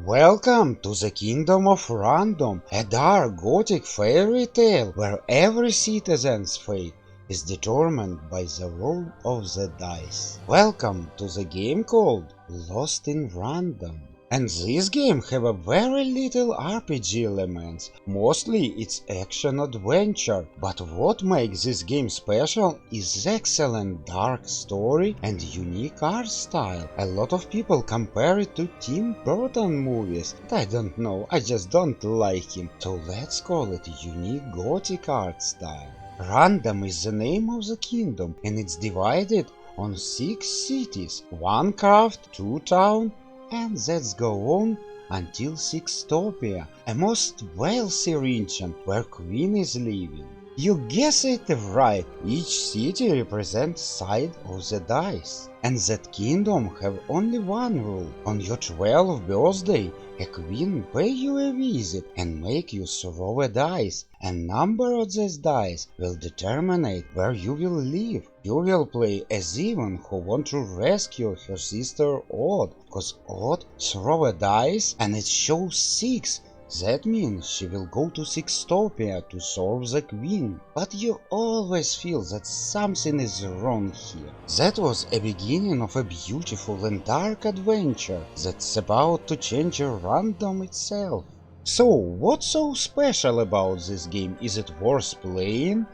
Welcome to the Kingdom of Random, a dark Gothic fairy tale where every citizen's fate is determined by the roll of the dice. Welcome to the game called Lost in Random. And this game have a very little RPG elements, mostly it's action adventure, but what makes this game special is excellent dark story and unique art style. A lot of people compare it to Tim Burton movies, but I don't know, I just don't like him, so let's call it unique Gothic art style. Random is the name of the kingdom and it's divided on 6 cities, 1 craft, 2 town, and let's go on until Sixtopia, a most wealthy region where Queen is living. You guess it right, each city represents side of the dice, and that kingdom have only one rule. On your 12th birthday, a queen pay you a visit and make you throw a dice, and number of these dice will determine where you will live. You will play as Even who want to rescue her sister Odd, cause Odd throw a dice and it shows 6. That means she will go to Sixtopia to serve the queen. But you always feel that something is wrong here. That was a beginning of a beautiful and dark adventure that's about to change a random itself. So, what's so special about this game? Is it worth playing?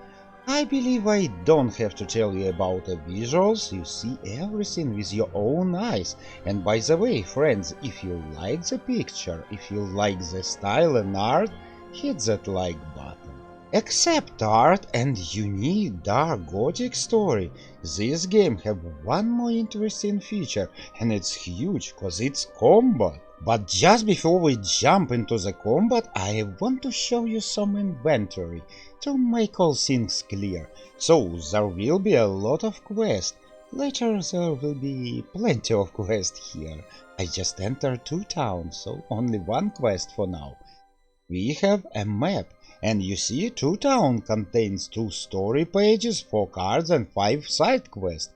I believe I don't have to tell you about the visuals, you see everything with your own eyes. And by the way, friends, if you like the picture, if you like the style and art, hit that like button. Except art and unique dark Gothic story, this game have one more interesting feature, and it's huge, cause it's combat. But just before we jump into the combat, I want to show you some inventory to make all things clear. So there will be a lot of quests. Later there will be plenty of quests here. I just entered 2 towns, so only 1 quest for now. We have a map, and you see 2 town contains 2 story pages, 4 cards and 5 side quests.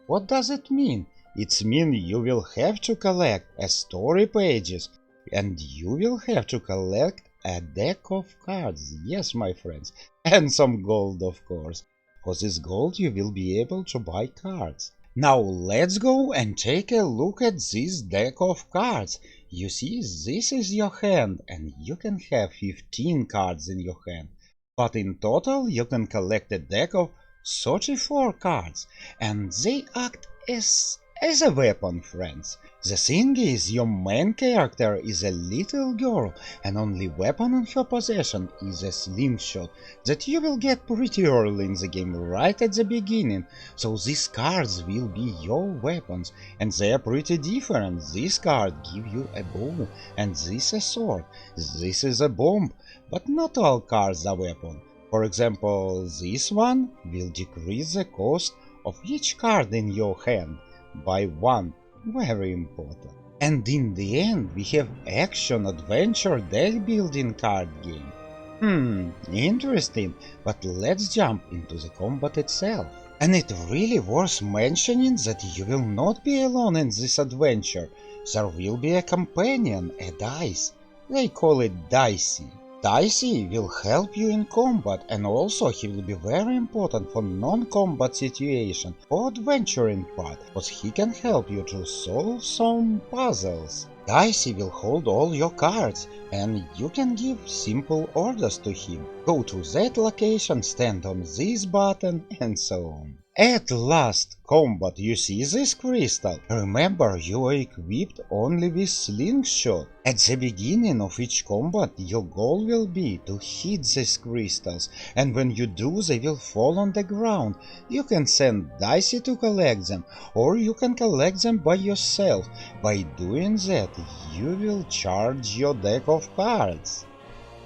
What does it mean? It means you will have to collect a story pages and you will have to collect a deck of cards, yes my friends, and some gold of course. For this gold you will be able to buy cards. Now let's go and take a look at this deck of cards. You see, this is your hand and you can have 15 cards in your hand. But in total you can collect a deck of 34 cards and they act as a weapon, friends. The thing is, your main character is a little girl, and only weapon in her possession is a slingshot that you will get pretty early in the game, right at the beginning. So these cards will be your weapons, and they are pretty different. This card gives you a bow, and this a sword. This is a bomb, but not all cards are weapon. For example, this one will decrease the cost of each card in your hand by 1, very important. And in the end we have action adventure deck building card game. Interesting, but let's jump into the combat itself. And it really worth mentioning that you will not be alone in this adventure. There will be a companion, a dice. They call it Dicey. Dicey will help you in combat, and also he will be very important for non-combat situation or adventuring part, because he can help you to solve some puzzles. Dicey will hold all your cards, and you can give simple orders to him. Go to that location, stand on this button, and so on. At last, combat, you see this crystal? Remember, you are equipped only with slingshot. At the beginning of each combat, your goal will be to hit these crystals, and when you do, they will fall on the ground. You can send Dicey to collect them, or you can collect them by yourself. By doing that, you will charge your deck of cards.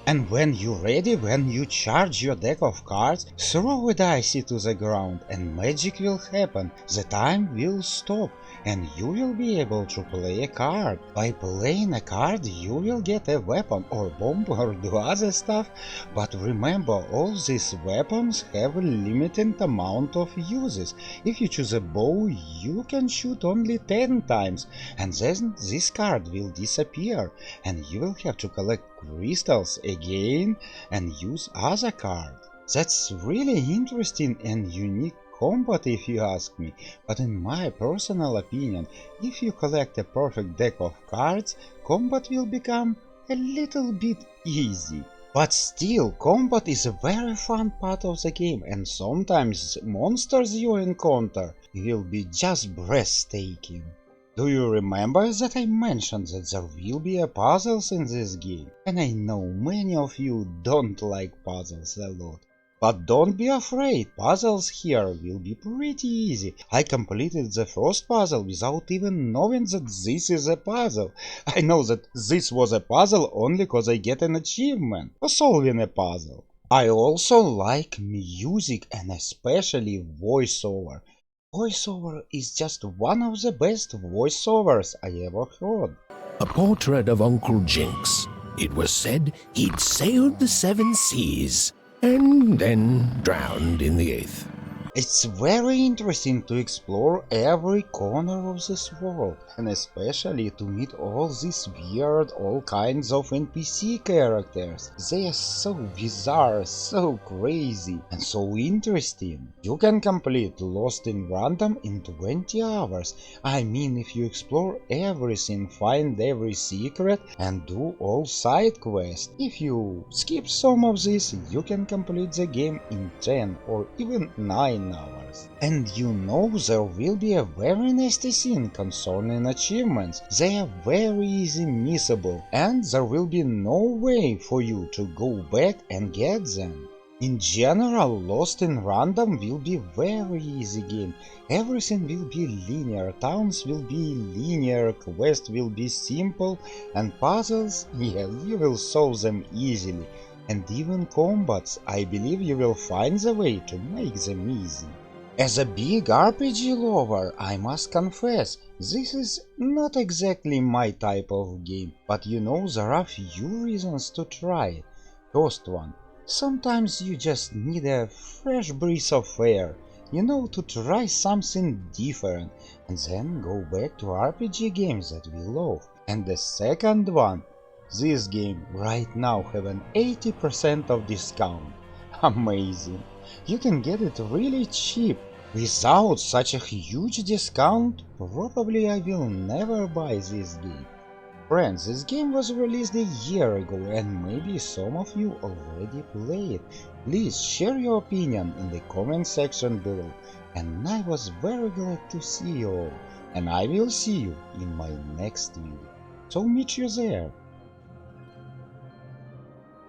And when you're ready, when you charge your deck of cards, throw a dice to the ground and magic will happen. The time will stop and you will be able to play a card. By playing a card you will get a weapon or bomb or do other stuff, but remember all these weapons have a limited amount of uses. If you choose a bow you can shoot only 10 times and then this card will disappear and you will have to collect crystals again and use other card. That's really interesting and unique combat if you ask me, but in my personal opinion, if you collect a perfect deck of cards, combat will become a little bit easy. But still, combat is a very fun part of the game and sometimes monsters you encounter will be just breathtaking. Do you remember that I mentioned that there will be puzzles in this game? And I know many of you don't like puzzles a lot. But don't be afraid, puzzles here will be pretty easy. I completed the first puzzle without even knowing that this is a puzzle. I know that this was a puzzle only cause I get an achievement for solving a puzzle. I also like music and especially voiceover. Voiceover is just one of the best voiceovers I ever heard. A portrait of Uncle Jinx. It was said he'd sailed the 7 seas and then drowned in the 8th. It's very interesting to explore every corner of this world, and especially to meet all these weird, all kinds of NPC characters. They are so bizarre, so crazy, and so interesting. You can complete Lost in Random in 20 hours. I mean, if you explore everything, find every secret, and do all side quests. If you skip some of this, you can complete the game in 10 or even 9 hours. And you know there will be a very nasty thing concerning achievements. They are very easy missable and there will be no way for you to go back and get them. In general, Lost in Random will be very easy game. Everything will be linear, towns will be linear, quests will be simple, and puzzles, yeah, you will solve them easily. And even combats, I believe you will find the way to make them easy. As a big RPG lover, I must confess, this is not exactly my type of game, but you know there are few reasons to try it. First one, sometimes you just need a fresh breath of air, you know, to try something different, and then go back to RPG games that we love. And the second one, this game right now have an 80% of discount. Amazing! You can get it really cheap. Without such a huge discount, probably I will never buy this game. Friends, this game was released a year ago and maybe some of you already played it. Please share your opinion in the comment section below. And I was very glad to see you all. And I will see you in my next video. So meet you there.